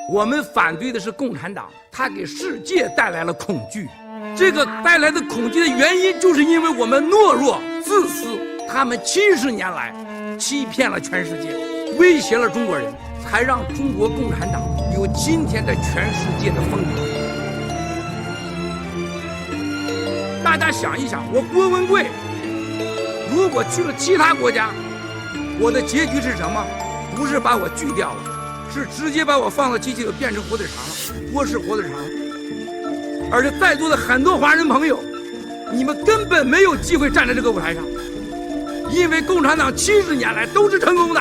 我们反对的是共产党，它给世界带来了恐惧。这个带来的恐惧的原因，就是因为我们懦弱、自私。他们70年来欺骗了全世界，威胁了中国人，才让中国共产党有今天的全世界的风格。大家想一想，我郭文贵如果去了其他国家，我的结局是什么？不是把我锯掉了，是直接把我放到机器里变成火腿肠了，锅式火腿肠。而且在座的很多华人朋友，你们根本没有机会站在这个舞台上，因为共产党70年来都是成功的。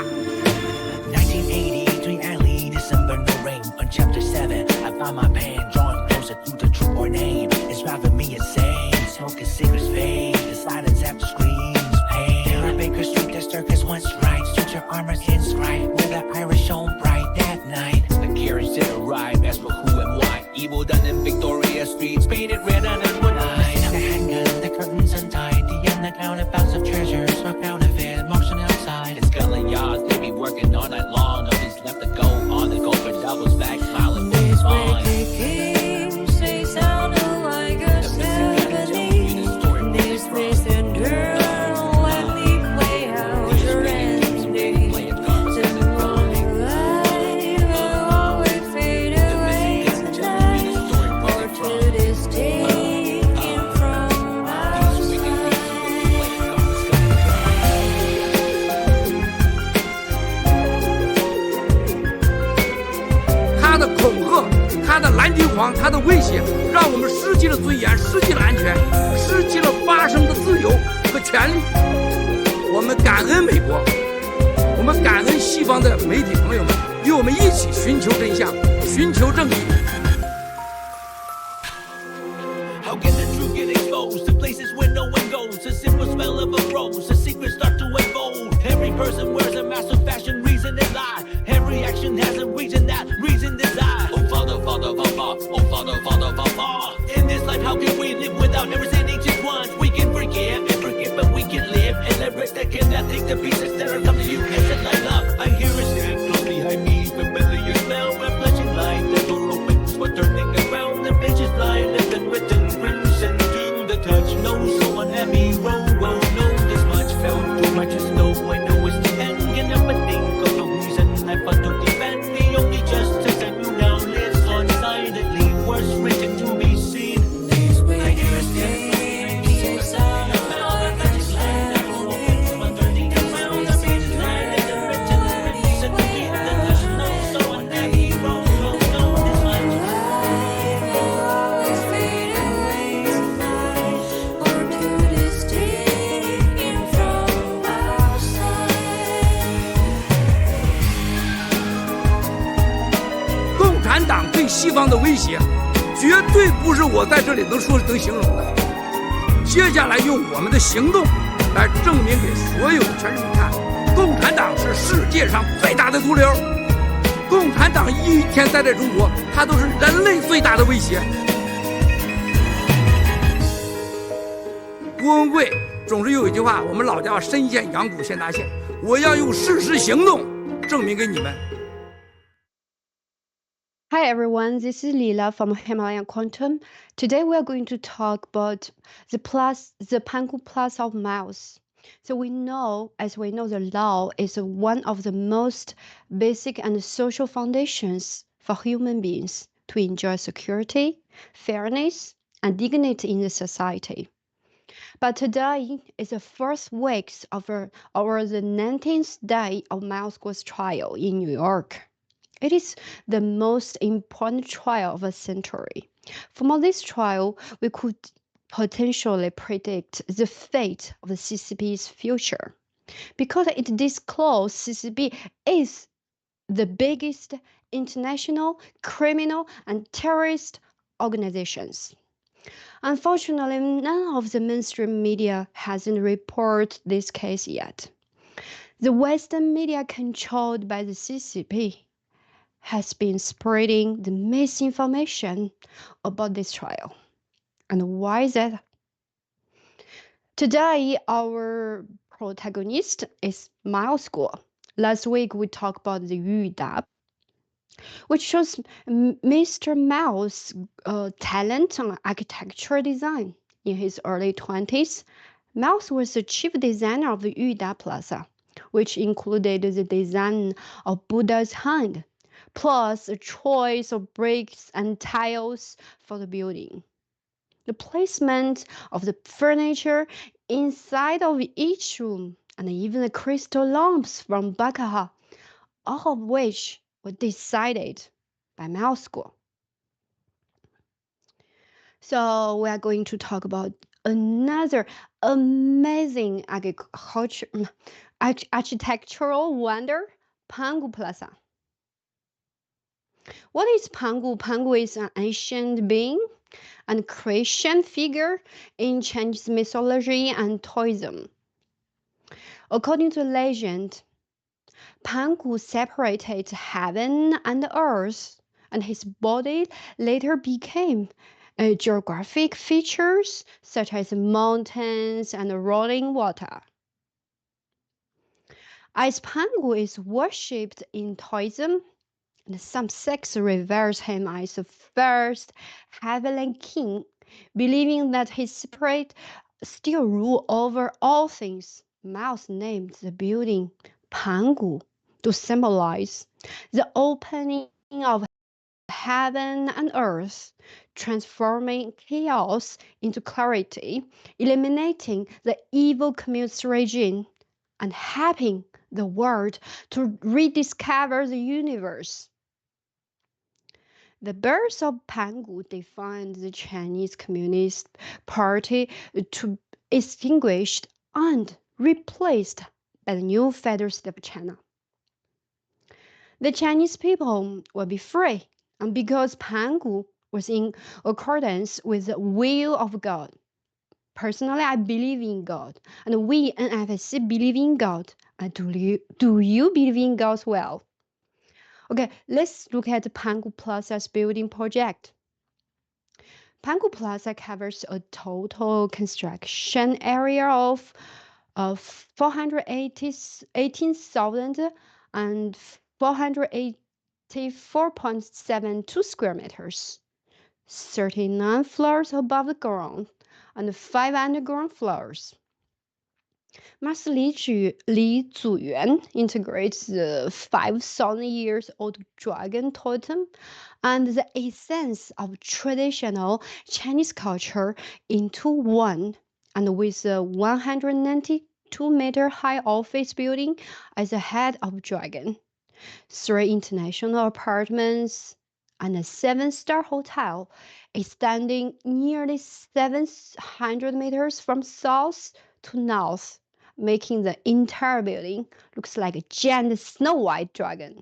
Evil done in Victoria streets, painted red on a one night. The handgun, the curtains untied, the unaccounted bouts of treasures are counterfeit, motion outside. It's gully yards, they be working all night long. Nobody's left to go on the go for doubles back, smiling face on. They sounded like a symphony. This place and girl, let me play out your ending.他的蓝金黄，他的威胁，让我们失去了尊严，失去了安全，失去了发声的自由和权利。我们感恩美国，我们感恩西方的媒体朋友们，与我们一起寻求真相，寻求正义。How can the truth get exposed to places where no one goes? The simple smell of a rose, the secrets start to unfold. Every person wears a mask of fashion, reason and lie. Every action has a reason, that reason is I. Oh Father, Father, Father, oh Father, Father, Father. In this life, how can we live without never sinning just once? We can forgive and forget, but we can live and let rest that cannot take the pieces that are coming to you and set light up. I hear a step close behind me, familiar smell, a flashing light. The door opens, we're turning around, the bench is blind, left and written. Touch, no, so unhappy, roll, roll, no, this much felt too much is no, I know it's the end, can never think of no reason, I fought to defend the only justice and you now lives on silently, worse written to be seen, these ways, I hear a step, sound of mouth, I just land, I roll over, I'm turning around, the beat is right, and the written, listen to me, the touch, no, so unhappy, roll, roll, no, this much,共产党对西方的威胁，绝对不是我在这里能形容的。接下来用我们的行动来证明给所有的全人民看，共产党是世界上最大的毒瘤。共产党一天待在中国，它都是人类最大的威胁。郭文贵总是有一句话，我们老家深陷阳谷县大县，我要用事实行动证明给你们。Hi everyone, this is Lila from Himalaya Quantum. Today we are going to talk about the Pangu Plaza of Miles. So as we know, the law is one of the most basic and social foundations for human beings to enjoy security, fairness, and dignity in the society. But today is the first week of the 19th day of Miles Square's trial in New York. It is the most important trial of a century. From this trial, we could potentially predict the fate of the CCP's future, because it disclosed CCP is the biggest international criminal and terrorist organizations. Unfortunately, none of the mainstream media hasn't reported this case yet. The Western media controlled by the CCP has been spreading the misinformation about this trial. And why is that? Today, our protagonist is Miles Square. Last week, we talked about the Yu Dab. which shows Mr. Mao's talent on architectural design. In his early 20s, Mao was the chief designer of the Yuda Plaza, which included the design of Buddha's hand, plus a choice of bricks and tiles for the building. The placement of the furniture inside of each room, and even the crystal lamps from Baccarat, all of which were decided by Mao School. So we are going to talk about another amazing architectural wonder, Pangu Plaza. What is Pangu? Pangu is an ancient being and Christian figure in Chinese mythology and Taoism. According to legend, Pangu separated heaven and earth, and his body later became geographic features such as mountains and rolling water. As Pangu is worshipped in Taoism, and some sects reveres him as the first heavenly king, believing that his spirit still rule over all things. Mao named the building Pangu to symbolize the opening of heaven and earth, transforming chaos into clarity, eliminating the evil communist regime, and helping the world to rediscover the universe. The birth of Pangu defined the Chinese Communist Party to extinguished and replaced by the new Federal State of China. The Chinese people will be free, and because Pangu was in accordance with the will of God. Personally, I believe in God, and we NFSC believe in God. And do you believe in God as well? Okay, let's look at Pangu Plaza's building project. Pangu Plaza covers a total construction area of 418,484.72 square meters, 39 floors above the ground, and 5 underground floors. Master Li Zuyuan integrates the 5,000-years-old dragon totem and the essence of traditional Chinese culture into one, and with a 192-meter-high office building as the head of dragon, 3 international apartments, and a 7-star hotel extending nearly 700 meters from south to north, making the entire building looks like a giant Snow White dragon.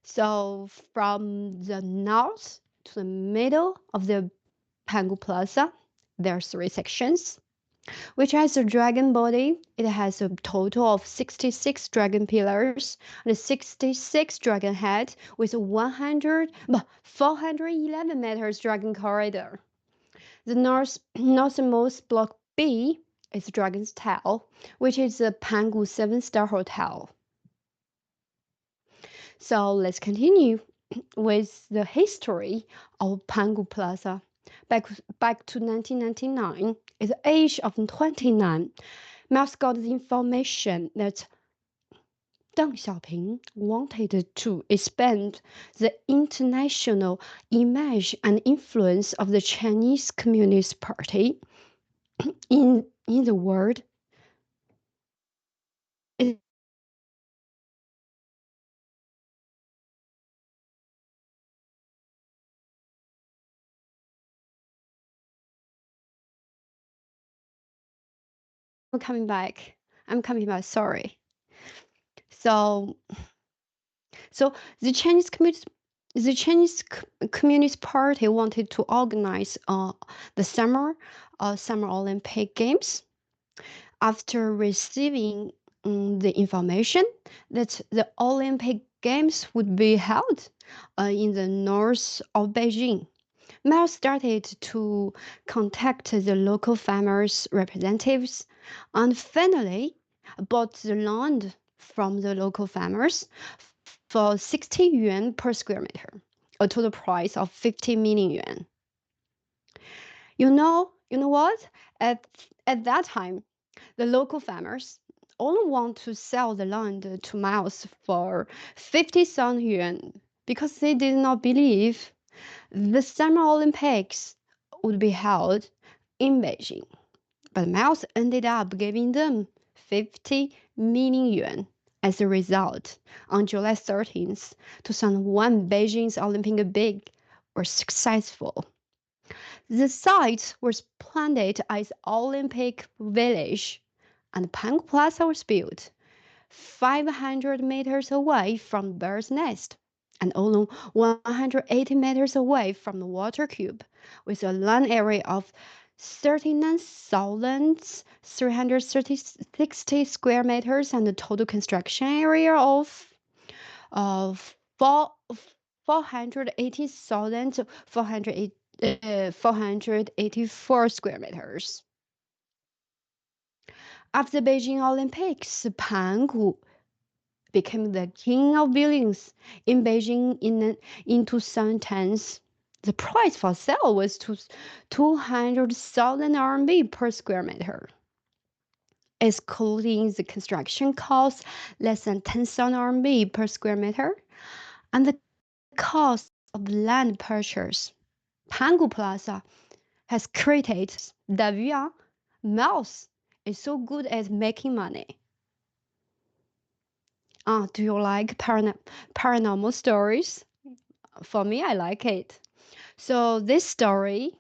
So from the north to the middle of the Pangu Plaza, there are 3 sections, which has a dragon body. It has a total of 66 dragon pillars and 66 dragon heads with 411 meters dragon corridor. The northernmost block B is Dragon's Tail, which is the Pangu 7-star hotel. So let's continue with the history of Pangu Plaza. Back to 1999, at the age of 29, Mao got the information that Deng Xiaoping wanted to expand the international image and influence of the Chinese Communist Party in the world. I'm coming back. Sorry. So the Chinese Communist Party wanted to organize the Summer Olympic Games. After receiving the information that the Olympic Games would be held in the north of Beijing, Mao started to contact the local farmers' representatives and finally bought the land from the local farmers for 60 yuan per square meter, a total price of 50 million yuan. You know what? At that time, the local farmers only want to sell the land to Miles for 50,000 yuan because they did not believe the Summer Olympics would be held in Beijing. But Miles ended up giving them 50 million yuan as a result. On July 13th, 2001, Beijing's Olympic Big were successful. The site was planned as Olympic Village, and Pangu Plaza was built 500 meters away from the bird's nest and only 180 meters away from the water cube, with a land area of 39,360 square meters and a total construction area of 484 square meters. After the Beijing Olympics, Pangu became the king of buildings in Beijing in 2010. The price for sale was 200,000 RMB per square meter, excluding the construction cost, less than 10,000 RMB per square meter, and the cost of land purchase. Pangu Plaza has created the via Mouse is so good at making money. Do you like paranormal stories? For me, I like it. So this story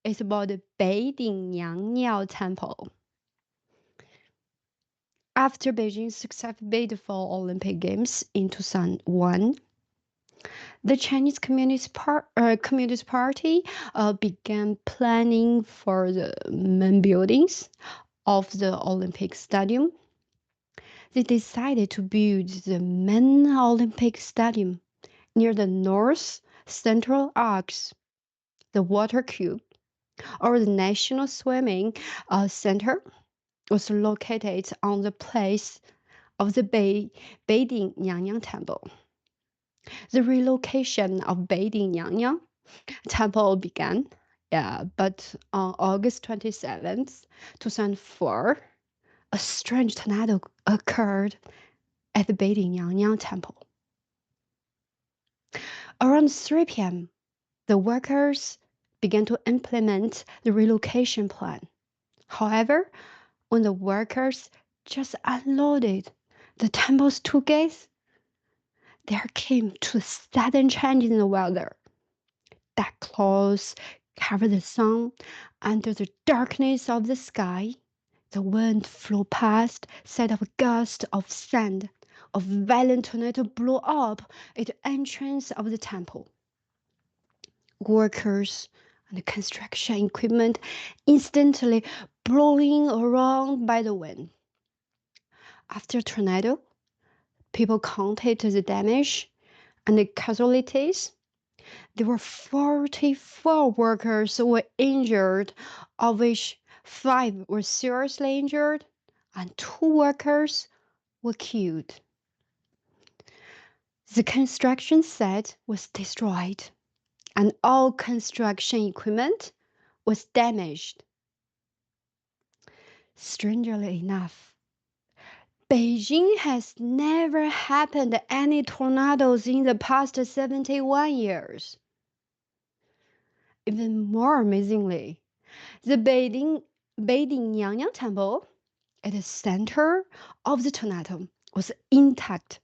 is about the Beiding Nyangniao Temple. After Beijing's successful bid for Olympic Games in 2001, the Chinese Communist Party began planning for the main buildings of the Olympic Stadium. They decided to build the main Olympic Stadium near the North Central Arcs, the water cube, or the National Swimming Center was located on the place of the Beiding Nyangniao Temple. The relocation of Beiding Nyangniao Temple began, but on August 27th, 2004, a strange tornado occurred at the Beiding Nyangniao Temple. Around 3 p.m., the workers began to implement the relocation plan. However, when the workers just unloaded the temple's 2 gates, there came to a sudden change in the weather. Dark clouds covered the sun. Under the darkness of the sky, the wind flew past, set off a gust of sand. A violent tornado blew up at the entrance of the temple. Workers and construction equipment instantly blowing around by the wind. After the tornado, people counted the damage and the casualties. There were 44 workers who were injured, of which 5 were seriously injured and 2 workers were killed. The construction site was destroyed, and all construction equipment was damaged. Strangely enough, Beijing has never happened any tornadoes in the past 71 years. Even more amazingly, the Beiding Nyangniao Temple at the center of the tornado was intact.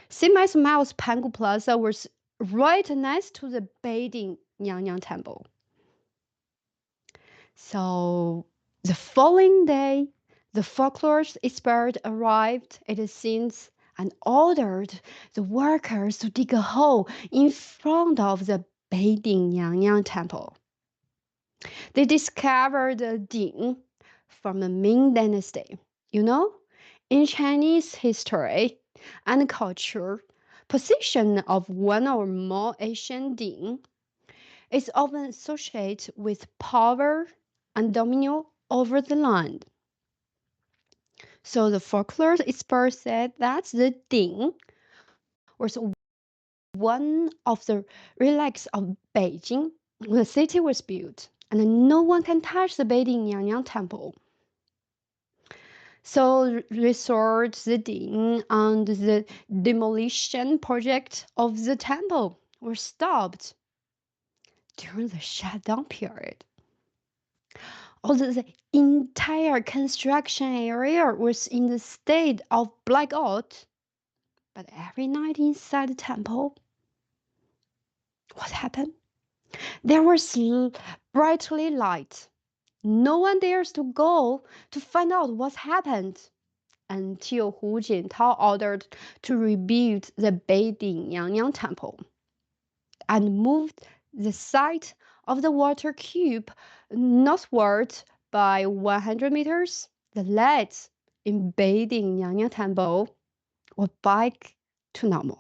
Same as Miles Pangu Plaza was right next to the Beiding Nyangniao Temple. So the following day, the folklore expert arrived at the scene and ordered the workers to dig a hole in front of the Beiding Nyangniao Temple. They discovered the Ding from the Ming Dynasty. In Chinese history and culture, position of one or more Asian Ding is often associated with power and dominion over the land. So the folklore expert said that the Ding was one of the relics of Beijing when the city was built, and no one can touch the Beiding Yangyang Temple. So Resort Ziding and the demolition project of the temple were stopped during the shutdown period. Although the entire construction area was in the state of blackout, but every night inside the temple, what happened? There was brightly light. No one dares to go to find out what happened until Hu Jintao ordered to rebuild the Beiding Yangyang Temple and moved the site of the water cube northward by 100 meters. The lights in Beiding Yangyang Temple were back to normal.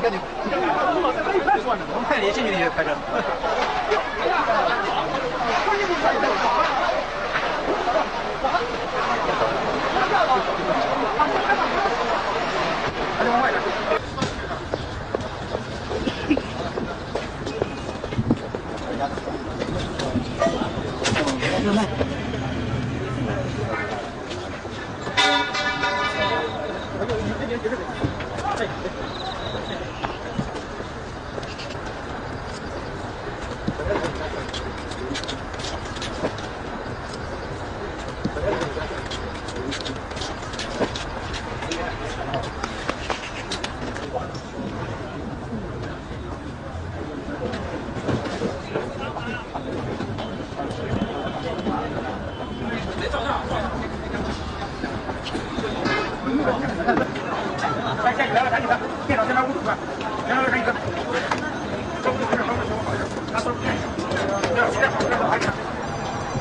赶紧，我们看你进去就开车。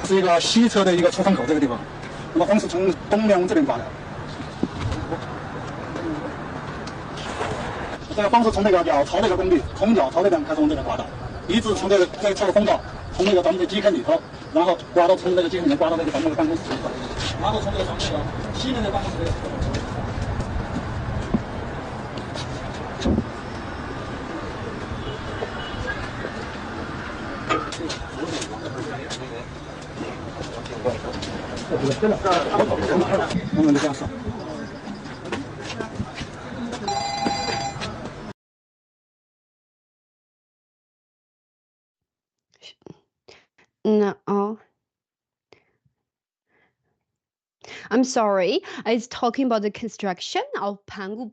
是一个西侧的一个出风口这个地方，那么风是从东面往这边刮的。这个风是从那个鸟巢那个工地，从鸟巢那边开始往这边刮的，一直从这个侧的风道，从那个咱们的机坑里头，然后刮到从那个机坑里面刮到那个咱们的办公室里头，然后从这个咱们那个西面的办公室里头。 慢慢的加上。No. I'm sorry, it's talking about the construction of Pangu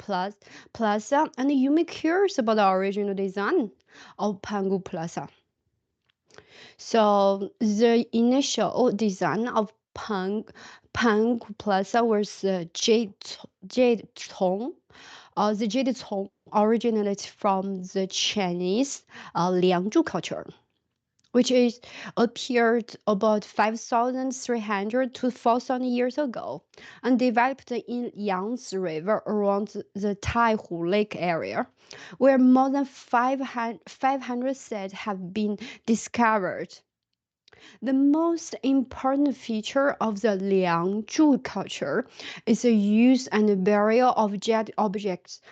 Plaza, and you may curious about the original design of Pangu Plaza. So the initial design of Pangu Plaza was jade tong. The jade tong originated from the Chinese Liangzhu culture, which is appeared about 5,300 to 4,000 years ago and developed in Yangtze River around the Taihu Lake area, where more than 500 sets have been discovered. The most important feature of the Liangzhu culture is the use and the burial of jade objects,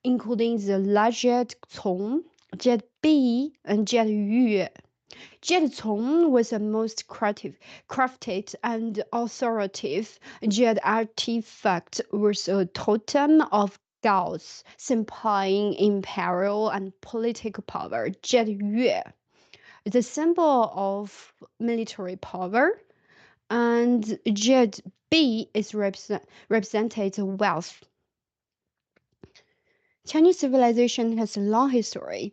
including the large jade cong, jade bee, and jade yue. Jade cong was the most crafted and authoritative jade artifact, was a totem of gods, signifying imperial and political power. Jade yue is a symbol of military power, and jade bee is represented wealth. Chinese civilization has a long history,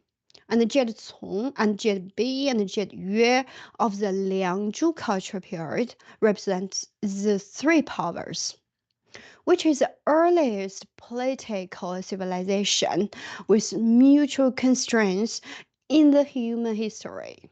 and the jade cong and jade bee and jade yue of the Liangzhu culture period represent the three powers, which is the earliest political civilization with mutual constraints in the human history.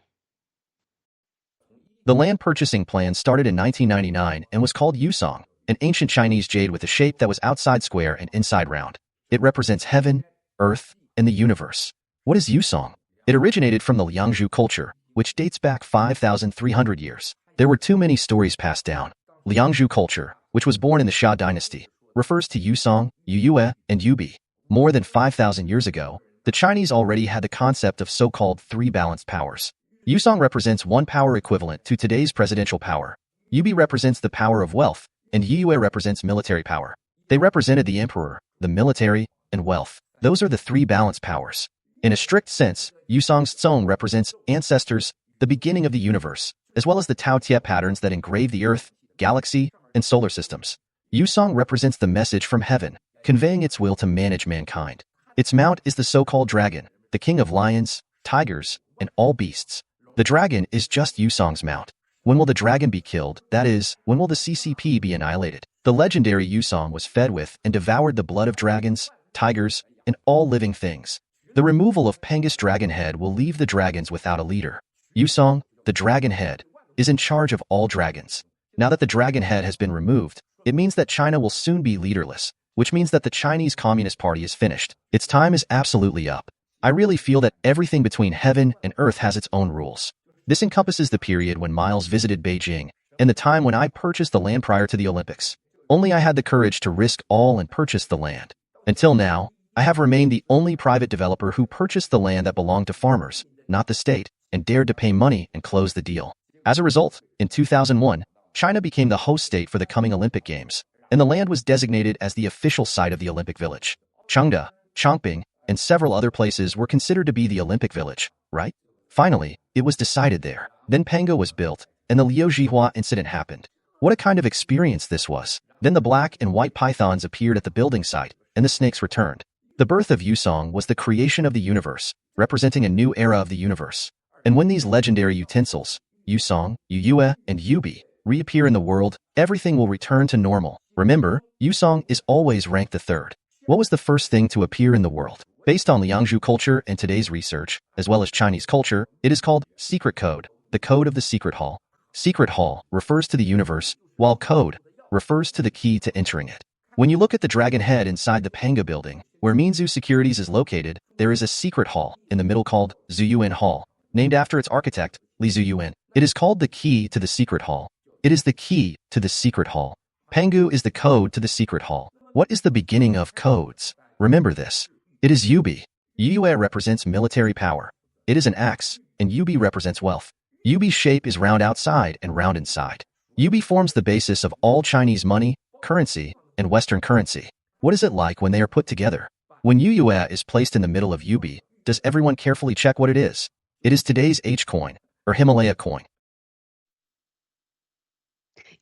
The land purchasing plan started in 1999 and was called Yusong, an ancient Chinese jade with a shape that was outside square and inside round. It represents heaven, earth, and the universe. What is Yusong? It originated from the Liangzhu culture, which dates back 5,300 years. There were too many stories passed down. Liangzhu culture, which was born in the Xia dynasty, refers to Yusong, Yuyue, and Yubi. More than 5,000 years ago, the Chinese already had the concept of so-called three balanced powers. Yusong represents one power equivalent to today's presidential power. Yubi represents the power of wealth, and Yuyue represents military power. They represented the emperor, the military, and wealth. Those are the three balanced powers. In a strict sense, Yusong's Zong represents ancestors, the beginning of the universe, as well as the Tao Tie patterns that engrave the Earth, galaxy, and solar systems. Yusong represents the message from heaven, conveying its will to manage mankind. Its mount is the so-called dragon, the king of lions, tigers, and all beasts. The dragon is just Yusong's mount. When will the dragon be killed? That is, when will the CCP be annihilated? The legendary Yusong was fed with and devoured the blood of dragons, tigers, and all living things. The removal of Pangu's dragon head will leave the dragons without a leader. Yusong, the dragon head, is in charge of all dragons. Now that the dragon head has been removed, it means that China will soon be leaderless, which means that the Chinese Communist Party is finished. Its time is absolutely up. I really feel that everything between heaven and earth has its own rules. This encompasses the period when Miles visited Beijing and the time when I purchased the land prior to the Olympics. Only I had the courage to risk all and purchase the land. Until now, I have remained the only private developer who purchased the land that belonged to farmers, not the state, and dared to pay money and close the deal. As a result, in 2001, China became the host state for the coming Olympic Games, and the land was designated as the official site of the Olympic Village. Chengde, Chongqing, and several other places were considered to be the Olympic Village, right? Finally, it was decided there. Then Pangu was built, and the Liu Zhihua incident happened. What a kind of experience this was. Then the black and white pythons appeared at the building site, and the snakes returned. The birth of Yusong was the creation of the universe, representing a new era of the universe. And when these legendary utensils, Yusong, Yuyue, and Yubi, reappear in the world, everything will return to normal. Remember, Yusong is always ranked the third. What was the first thing to appear in the world? Based on Liangzhu culture and today's research, as well as Chinese culture, it is called Secret Code, the code of the secret hall. Secret hall refers to the universe, while code refers to the key to entering it. When you look at the dragon head inside the Pangu building, where Minzu Securities is located, there is a secret hall in the middle called Zuyuan Hall, named after its architect, Li Zuyuan. It is called the key to the secret hall. It is the key to the secret hall. Pangu is the code to the secret hall. What is the beginning of codes? Remember this. It is Yubi. Yuyue represents military power. It is an axe, and Yubi represents wealth. Yubi's shape is round outside and round inside. Yubi forms the basis of all Chinese money, currency, and Western currency. What is it like when they are put together? When Yuyue is placed in the middle of Yubi, does everyone carefully check what it is? It is today's H coin, or Himalaya coin.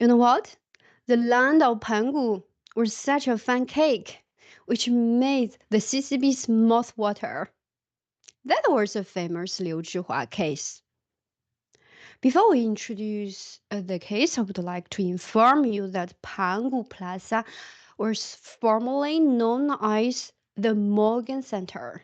You know what? The land of Pangu was such a fun cake, which made the CCP's mouth water. That was a famous Liu Zhihua case. Before we introduce the case, I would like to inform you that Pangu Plaza was formerly known as the Morgan Center.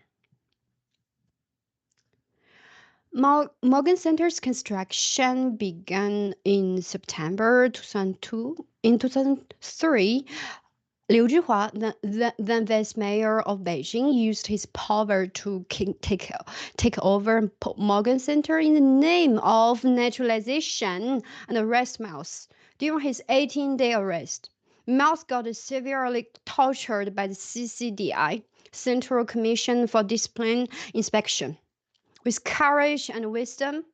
Morgan Center's construction began in September 2002. In 2003, Liu Zhihua, then vice mayor of Beijing, used his power to take over Morgan Center in the name of naturalization and arrest Miles. During his 18-day arrest, Miles got severely tortured by the CCDI, Central Commission for Discipline Inspection. With courage and wisdom,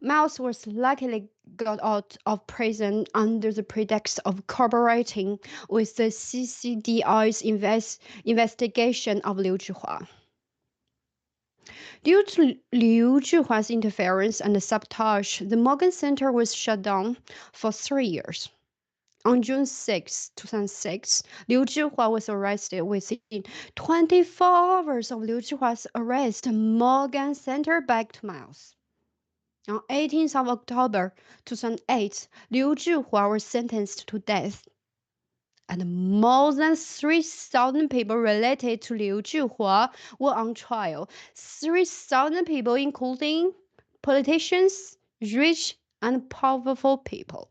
Miles was luckily got out of prison under the pretext of cooperating with the CCDI's investigation of Liu Zhihua. Due to Liu Zhihua's interference and sabotage, the Morgan Center was shut down for 3 years. On June 6, 2006, Liu Zhihua was arrested. Within 24 hours of Liu Zhihua's arrest, Morgan Center back to Miles. On 18th of October 2008, Liu Zhihua was sentenced to death. and more than 3,000 people related to Liu Zhihua were on trial. 3,000 people, including politicians, rich and powerful people.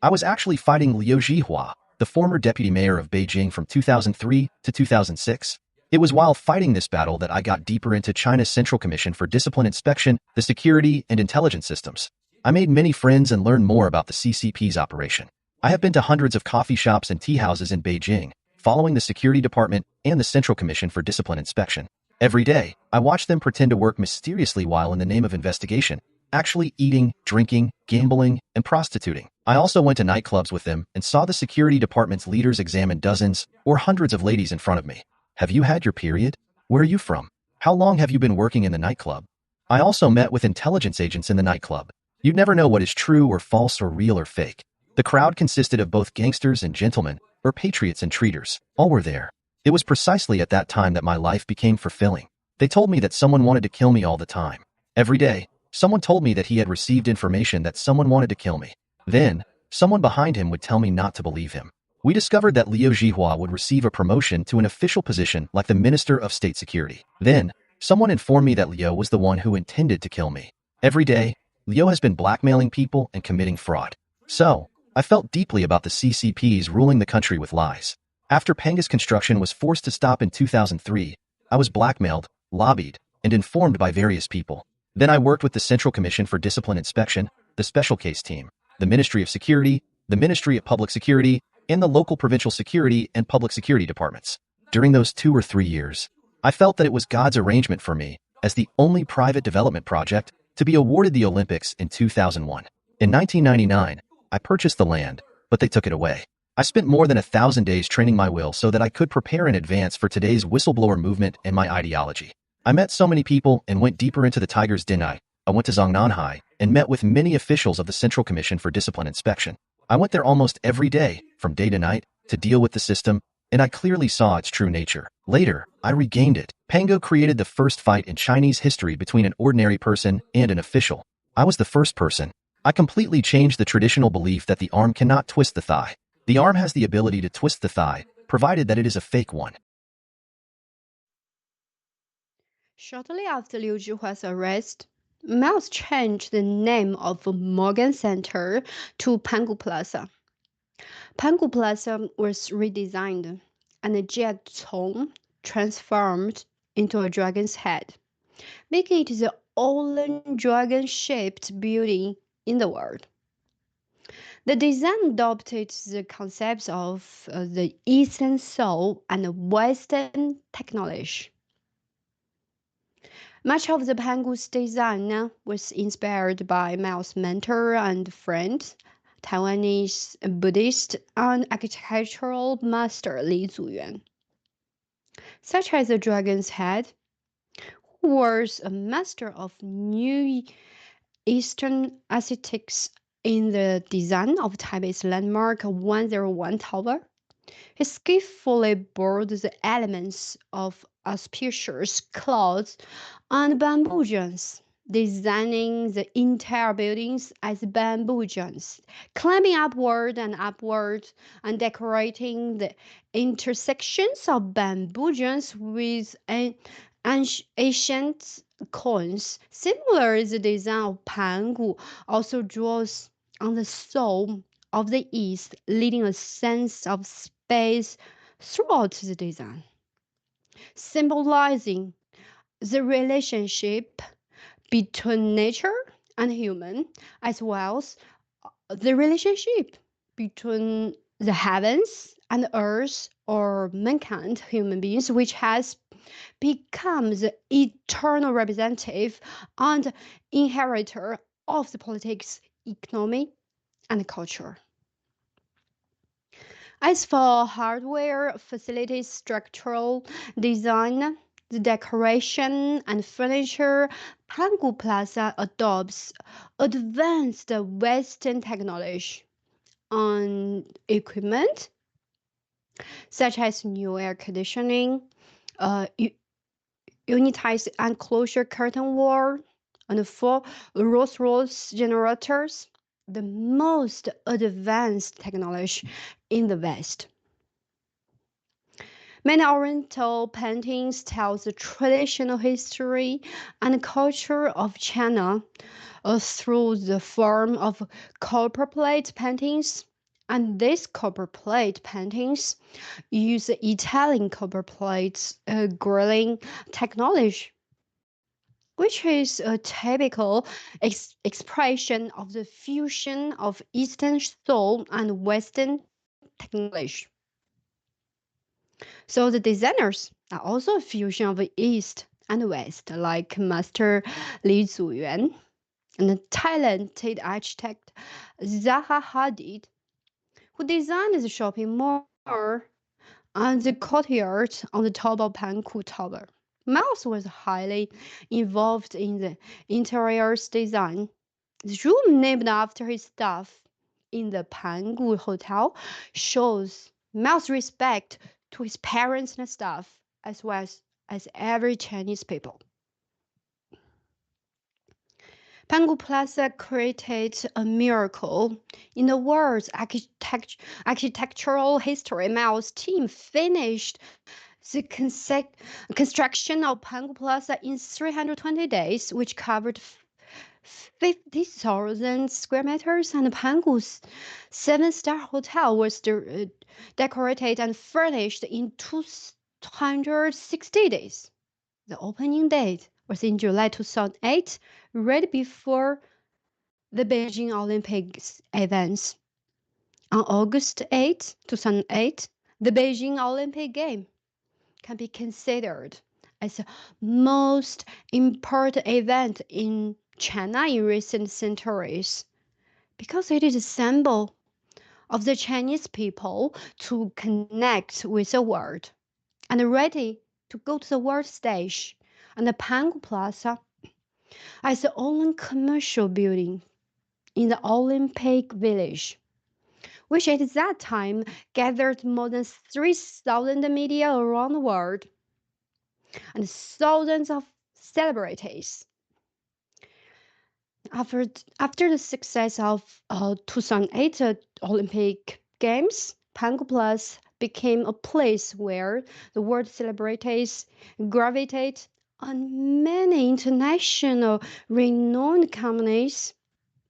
I was actually fighting Liu Zhihua, the former deputy mayor of Beijing from 2003 to 2006. It was while fighting this battle that I got deeper into China's Central Commission for Discipline Inspection, the security and intelligence systems. I made many friends and learned more about the CCP's operation. I have been to hundreds of coffee shops and tea houses in Beijing, following the Security Department and the Central Commission for Discipline Inspection. Every day, I watched them pretend to work mysteriously while in the name of investigation, actually eating, drinking, gambling, and prostituting. I also went to nightclubs with them and saw the security department's leaders examine dozens or hundreds of ladies in front of me. Have you had your period? Where are you from? How long have you been working in the nightclub? I also met with intelligence agents in the nightclub. You'd never know what is true or false or real or fake. The crowd consisted of both gangsters and gentlemen, or patriots and traitors. All were there. It was precisely at that time that my life became fulfilling. They told me that someone wanted to kill me all the time. Every day, someone told me that he had received information that someone wanted to kill me. Then, someone behind him would tell me not to believe him. We discovered that Liu Zhihua would receive a promotion to an official position like the Minister of State Security. Then, someone informed me that Liu was the one who intended to kill me. Every day, Liu has been blackmailing people and committing fraud. So, I felt deeply about the CCPs ruling the country with lies. After Pangu's construction was forced to stop in 2003, I was blackmailed, lobbied, and informed by various people. Then I worked with the Central Commission for Discipline Inspection, the Special Case Team, the Ministry of Security, the Ministry of Public Security, and the local provincial security and public security departments. During those 2 or 3 years, I felt that it was God's arrangement for me, as the only private development project, to be awarded the Olympics in 2001. In 1999, I purchased the land, but they took it away. I spent more than 1,000 days training my will so that I could prepare in advance for today's whistleblower movement and my ideology. I met so many people and went deeper into the Tiger's Den. I went to Zongnanhai and met with many officials of the Central Commission for Discipline Inspection. I went there almost every day, from day to night, to deal with the system, and I clearly saw its true nature. Later, I regained it. Pangu created the first fight in Chinese history between an ordinary person and an official. I was the first person. I completely changed the traditional belief that the arm cannot twist the thigh. The arm has the ability to twist the thigh, provided that it is a fake one. Shortly after Liu Zhihua's arrest, Miles changed the name of Morgan Center to Pangu Plaza. Pangu Plaza was redesigned and the Jietong transformed into a dragon's head, making it the only dragon-shaped building in the world. The design adopted the concepts of the Eastern Soul and Western technology. Much of the Pangu's design was inspired by Miles' mentor and friend, Taiwanese Buddhist and architectural master Li Zuyuan, such as the dragon's head, who was a master of New Eastern aesthetics in the design of Taipei's landmark 101 Tower. He skillfully brought the elements of auspicious clouds and bamboo joints, designing the entire buildings as bamboo joints, climbing upward, and decorating the intersections of bamboo joints with ancient coins. Similarly, the design of Pangu also draws on the soul of the East, leading a sense of space throughout the design, symbolizing the relationship between nature and human, as well as the relationship between the heavens and earth, or mankind, human beings, which has become the eternal representative and inheritor of the politics, economy, and culture. As for hardware, facilities, structural design, the decoration, and furniture, Pangu Plaza adopts advanced Western technology and equipment, such as new air conditioning, unitized enclosure curtain wall, and 4 Rolls-Royce generators. the most advanced technology in the West. Many Oriental paintings tell the traditional history and culture of China through the form of copperplate paintings. And these copperplate paintings use Italian copperplate grilling technology, which is a typical expression of the fusion of Eastern soul and Western technology. So the designers are also a fusion of East and West, like Master Li Zuyuan and the talented architect Zaha Hadid, who designed the shopping mall and the courtyard on the top of Pangu Tower. Miles was highly involved in the interiors design. The room named after his staff in the Pangu Hotel shows Miles' respect to his parents and staff, as well as every Chinese people. Pangu Plaza created a miracle. In the world's architectural history, Miles' team finished the construction of Pangu Plaza in 320 days, which covered 50,000 square meters, and Pangu's seven-star hotel was decorated and furnished in 260 days. The opening date was in July 2008, right before the Beijing Olympics events. On August 8, 2008, the Beijing Olympic Game can be considered as the most important event in China in recent centuries, because it is a symbol of the Chinese people to connect with the world and ready to go to the world stage. And the Pangu Plaza as the only commercial building in the Olympic Village, which at that time gathered more than 3,000 media around the world and thousands of celebrities. After the success of 2008 Olympic Games, Pangu Plaza became a place where the world celebrities gravitate, and many international renowned companies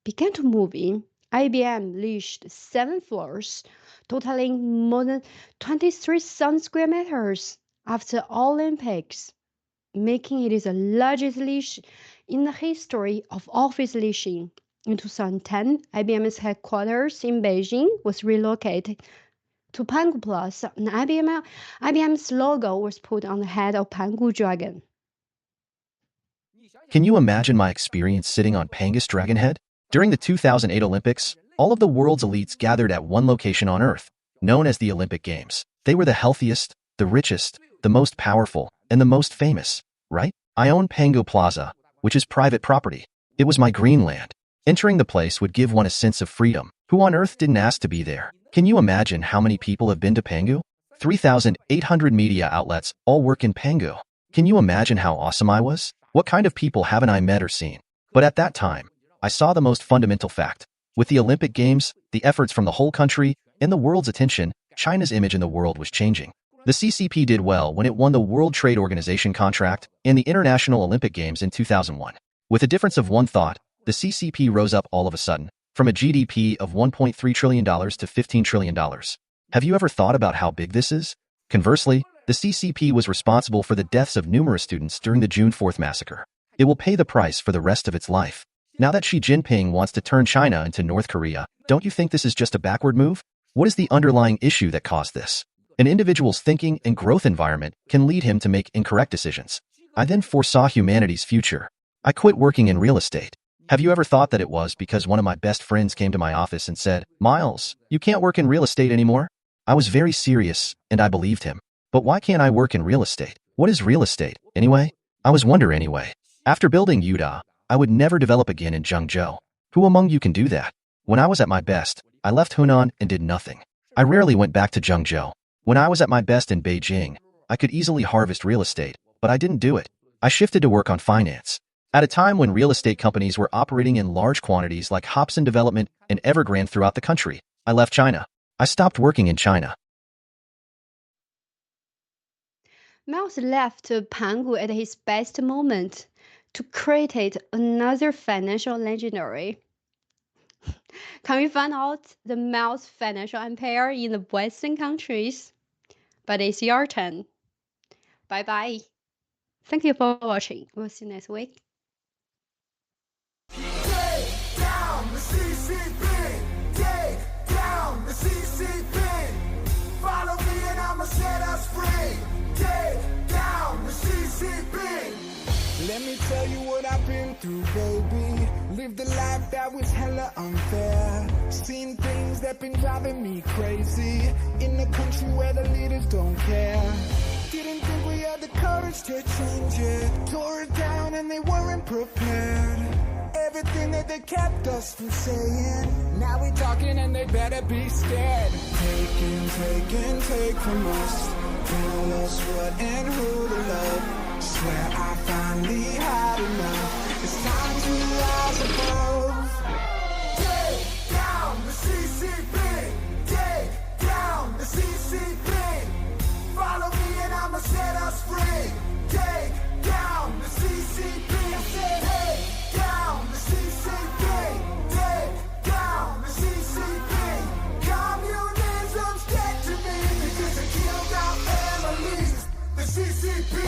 began to move in. IBM leased 7 floors, totaling more than 23,000 square meters after the Olympics, making it the largest lease in the history of office leasing. In 2010, IBM's headquarters in Beijing was relocated to Pangu Plaza, and IBM's logo was put on the head of Pangu Dragon. Can you imagine my experience sitting on Pangus Dragon Head? During the 2008 Olympics, all of the world's elites gathered at one location on Earth, known as the Olympic Games. They were the healthiest, the richest, the most powerful, and the most famous, right? I own Pangu Plaza, which is private property. It was my greenland. Entering the place would give one a sense of freedom. Who on earth didn't ask to be there? Can you imagine how many people have been to Pangu? 3,800 media outlets all work in Pangu. Can you imagine how awesome I was? What kind of people haven't I met or seen? But at that time, I saw the most fundamental fact. With the Olympic Games, the efforts from the whole country, and the world's attention, China's image in the world was changing. The CCP did well when it won the World Trade Organization contract and the International Olympic Games in 2001. With a difference of one thought, the CCP rose up all of a sudden, from a GDP of $1.3 trillion to $15 trillion. Have you ever thought about how big this is? Conversely, the CCP was responsible for the deaths of numerous students during the June 4th massacre. It will pay the price for the rest of its life. Now that Xi Jinping wants to turn China into North Korea, don't you think this is just a backward move? What is the underlying issue that caused this? An individual's thinking and growth environment can lead him to make incorrect decisions. I then foresaw humanity's future. I quit working in real estate. Have you ever thought that it was because one of my best friends came to my office and said, "Miles, you can't work in real estate anymore?" I was very serious, and I believed him. But why can't I work in real estate? What is real estate, anyway? I was wondering anyway. After building Utah, I would never develop again in Zhengzhou. Who among you can do that? When I was at my best, I left Hunan and did nothing. I rarely went back to Zhengzhou. When I was at my best in Beijing, I could easily harvest real estate, but I didn't do it. I shifted to work on finance. At a time when real estate companies were operating in large quantities like Hobson Development and Evergrande throughout the country, I left China. I stopped working in China. Miles left Pangu at his best moment to create another financial legendary. Can we find out the Miles financial empire in the Western countries? But it's your turn. Bye bye. Thank you for watching. We'll see you next week. Take down the CCP. Take down the CCP. Follow me and I'ma set us free. Take down the CCP. Let me tell you what I've been through, baby. Lived a life that was hella unfair. Seen things that been driving me crazy. In a country where the leaders don't care. Didn't think we had the courage to change it. Tore it down and they weren't prepared. Everything that they kept us from saying. Now we talking and they better be scared. Take from us. Tell us what and who to love. Swear I finally had enough. It's time to rise above. Take down the CCP. Take down the CCP. Follow me and I'ma set us free. Take down the CCP. I said, take down the CCP. Take down the CCP. Communism's dead to me because it killed our families. The CCP.